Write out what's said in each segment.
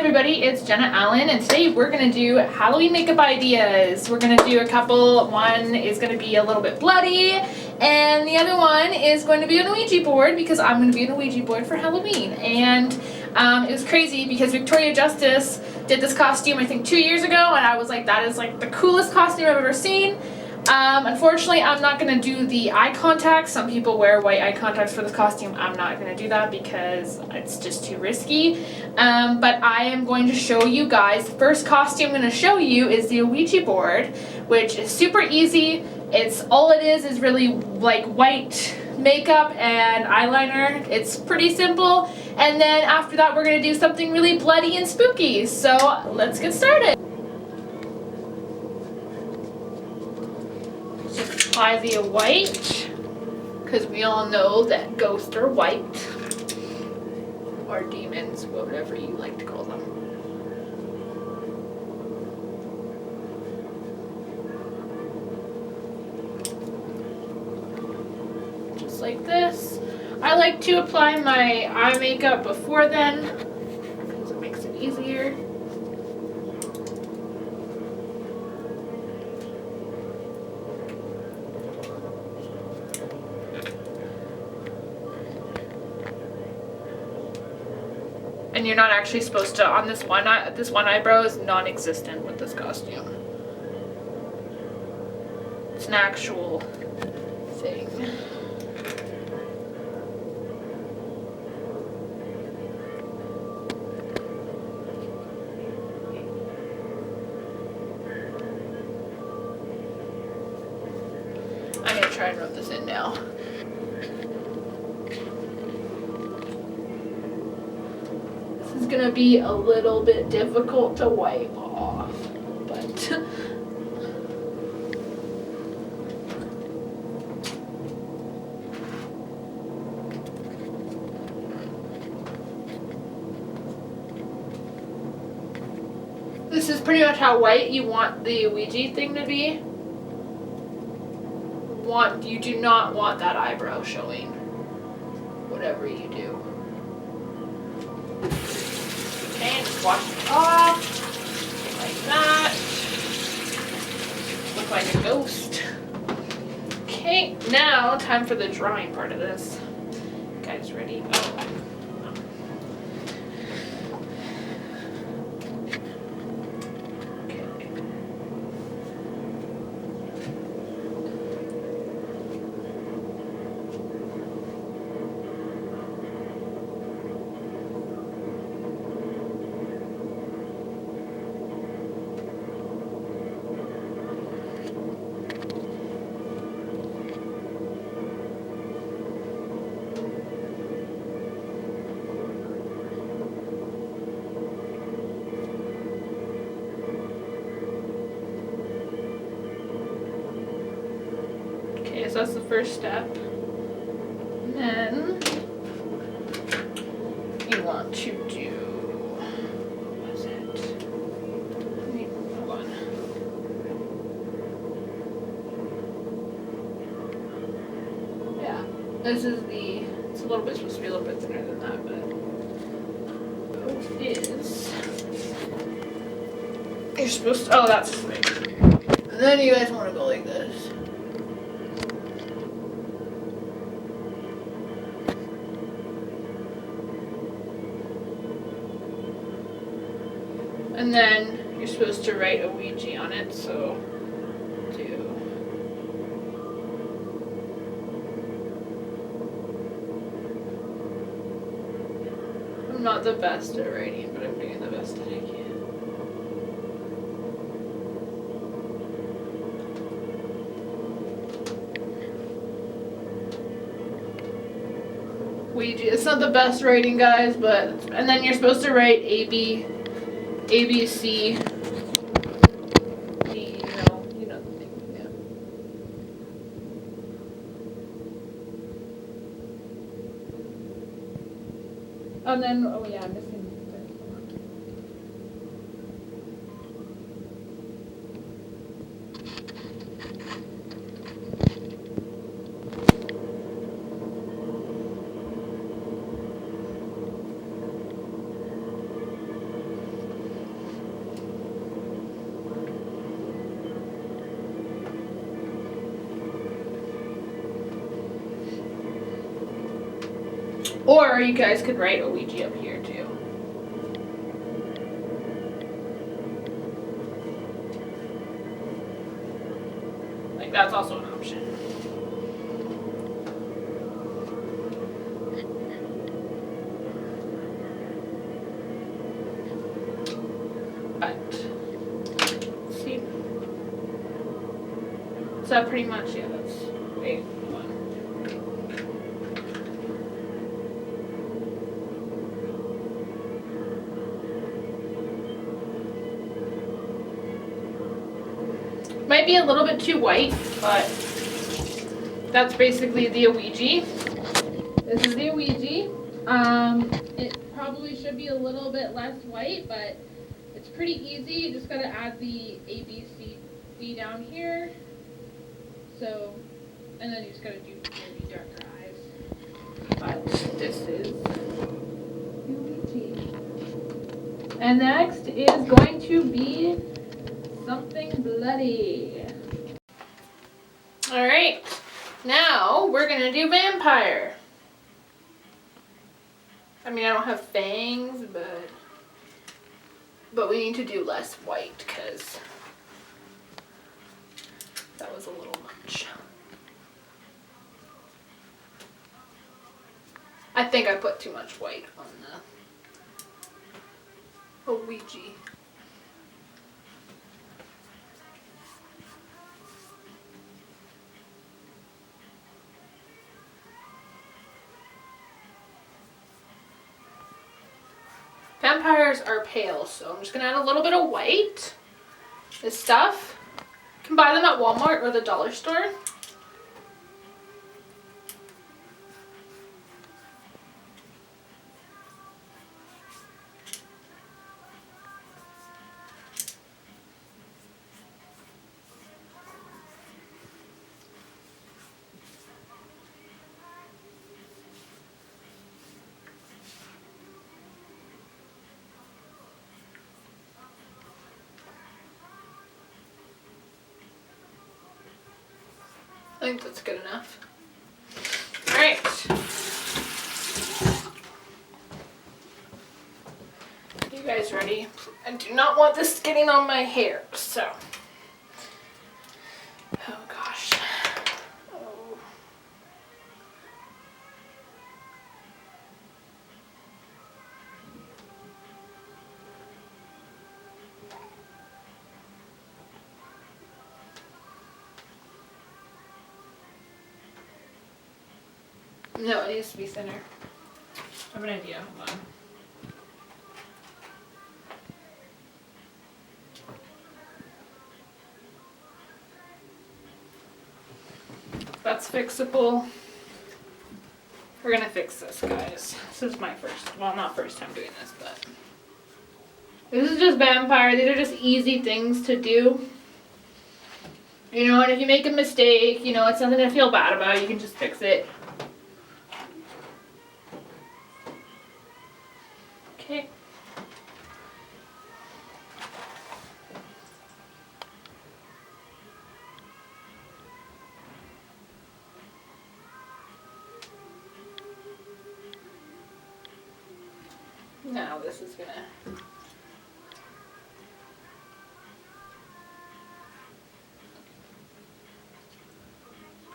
everybody, it's Jenna Allen, and today we're going to do Halloween makeup ideas. We're going to do a couple. One is going to be a little bit bloody, and the other one is going to be an Ouija board, because I'm going to be an Ouija board for Halloween. And it was crazy because Victoria Justice did this costume, I think 2 years ago, and I was like, that is like the coolest costume I've ever seen. Unfortunately, I'm not going to do the eye contacts. Some people wear white eye contacts for this costume. I'm not going to do that because it's just too risky. But I am going to show you guys. The first costume I'm going to show you is the Ouija board, which is super easy. It's all it is really like white makeup and eyeliner. It's pretty simple. And then after that, we're going to do something really bloody and spooky. So let's get started. Apply the white, because we all know that ghosts are white, or demons, whatever you like to call them. Just like this. I like to apply my eye makeup before then, because it makes it easier. And you're not actually supposed to, on this one eyebrow is non-existent with this costume. It's an actual thing. I'm gonna try and rub this in now. It's gonna be a little bit difficult to wipe off, but this is pretty much how white you want the Ouija thing to be. You do not want that eyebrow showing, whatever you do. Okay, just wash it off, like that. Look like a ghost. Okay, now time for the drawing part of this. You guys ready? Oh. So that's the first step. And then you want to do, what was it? Hold on. Yeah, this is it's a little bit supposed to be a little bit thinner than that, but it is. You're supposed to, oh, that's big. And then you guys want to go like this. And then you're supposed to write a Ouija on it, so do. I'm not the best at writing, but I'm doing the best that I can. Ouija, it's not the best writing, guys, but, and then you're supposed to write A, B, C, D, you know the thing, yeah. And then, oh yeah, I'm missing this one. Or you guys could write Ouija up here too. Like that's also an option. But see, is that pretty much, yeah, that's, wait, hold on. Might be a little bit too white, but that's basically the Ouija. This is the Ouija. It probably should be a little bit less white, but it's pretty easy. You just gotta add the A, B, C, D down here. So, and then you just gotta do maybe darker eyes. But this is the Ouija. And next is going to be something bloody. Alright, now we're gonna do vampire. I mean, I don't have fangs, but we need to do less white because that was a little much. I think I put too much white on the Ouija. Vampires are pale, so I'm just gonna add a little bit of white. This stuff, you can buy them at Walmart or the dollar store. I think that's good enough. Alright. You guys ready? I do not want this getting on my hair, so. Oh gosh. Oh. No, it needs to be thinner. I have an idea. Hold on. That's fixable. We're gonna fix this, guys. This is my first, well, not first time doing this, but this is just vampire. These are just easy things to do. You know, and if you make a mistake, you know, it's nothing to feel bad about. You can just fix it. Okay. Now this is gonna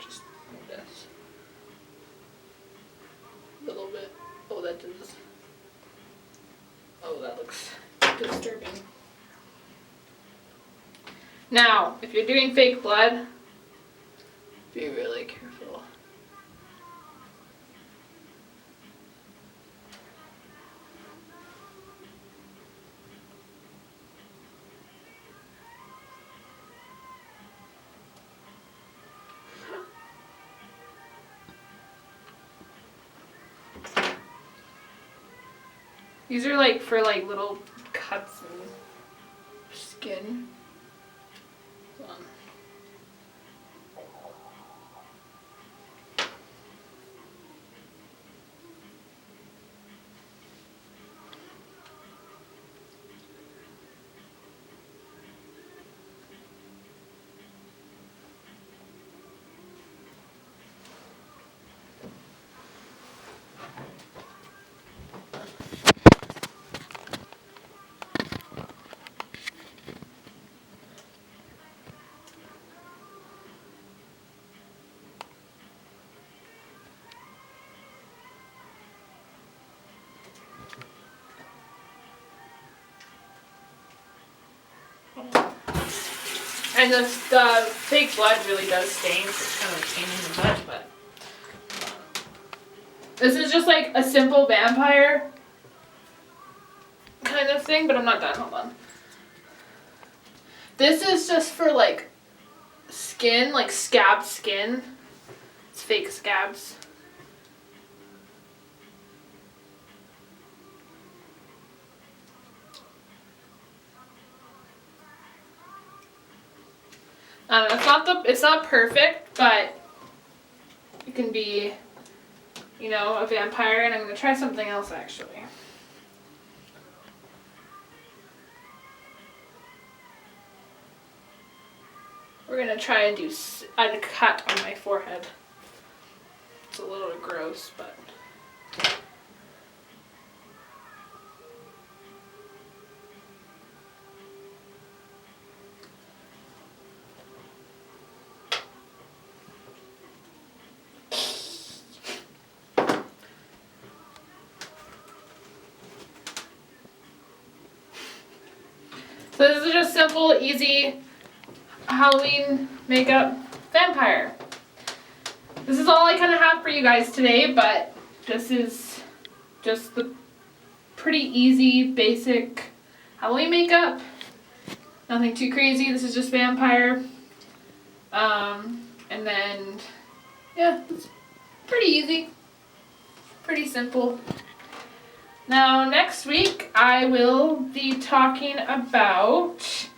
just like this. A little bit. Oh, that does. Oh, that looks disturbing. Now, if you're doing fake blood, be really careful. These are like for like little cuts and skin. Hold on. And the fake blood really does stain, so it's kind of like pain in the butt, but. This is just like a simple vampire kind of thing, but I'm not done, hold on. This is just for like skin, like scabbed skin. It's fake scabs. I don't know, it's not perfect, but it can be, you know, a vampire, and I'm gonna try something else actually. We're gonna try and do a cut on my forehead. It's a little gross, but. So this is just simple, easy Halloween makeup vampire. This is all I kind of have for you guys today, but this is just the pretty easy, basic Halloween makeup. Nothing too crazy. This is just vampire. And then, yeah, it's pretty easy. Pretty simple. Now, next week, I will be talking about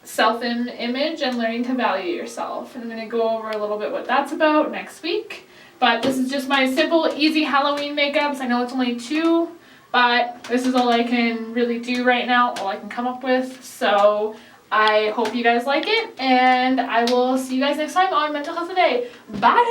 self-image and learning to value yourself. And I'm going to go over a little bit what that's about next week. But this is just my simple, easy Halloween makeups. I know it's only 2, but this is all I can really do right now, all I can come up with. So I hope you guys like it, and I will see you guys next time on Mental Health Today. Bye!